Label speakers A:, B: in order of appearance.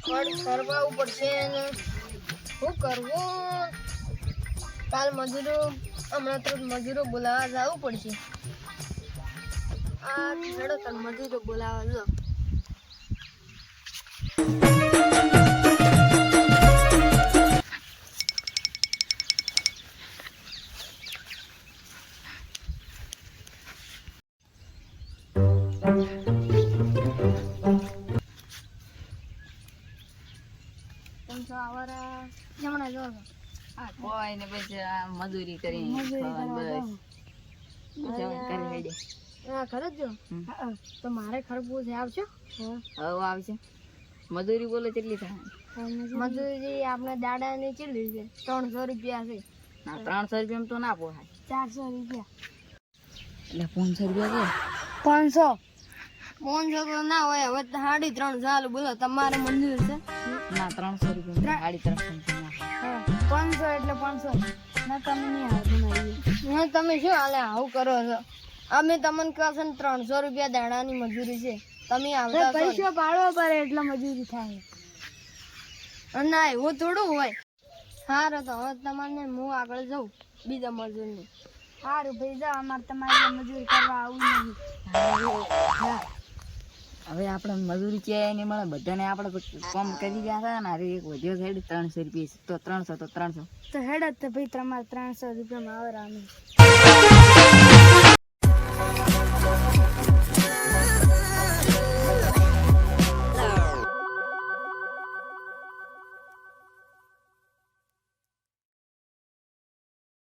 A: કરવાવું પડશે ને શું કરવું? કાલ મજૂરો હમણાં તો મજૂરો બોલાવવા જવું પડશે. આ હેડો કાલ મજૂરો બોલાવવા જો.
B: કોઈ ને પછી આ મજૂરી કરી
A: તો મારે ખરબૂજ આવશે.
B: હવે આવશે. મજૂરી બોલે કેટલી થાય?
A: મજૂરી આપણે દાડા ની કેટલી છે? 300 રૂપિયા છે.
B: ના 300 રૂપિયા તો ના પોહાય.
A: 400 રૂપિયા
B: એટલે 500 રૂપિયા કે
A: 500 તો ના હોય. હવે 350 હાલ બોલો તમારે મંજૂર છે?
B: ના 300 રૂપિયા 350
A: 500 એટલે 500 ના. તમે નહીં આવતું. તમે શું હાલે આવું કરો છો? અમે તમને કહો છો ને 300 રૂપિયા દાડાની મજૂરી છે. તમે આવતા પૈસા પાડવો પડે એટલે મજૂરી થાય. ના એવું થોડું હોય. સારું તો હવે તમારે હું આગળ જાઉં બીજા મજૂરની. સારું ભાઈ જાઓ, અમારે તમારી મજૂરી કરવા આવું નહીં.
B: હવે આપણે મજૂરી ક્યાંય નહીં મળે. બધાને આપણે કામ કરી ગયા હતા ને અરે એક વધ્યો સાઈડ 300 રૂપિયા તો 300 તો 300
A: તો હેડ જ ભાઈ તમારે 300 રૂપિયામાં આવે.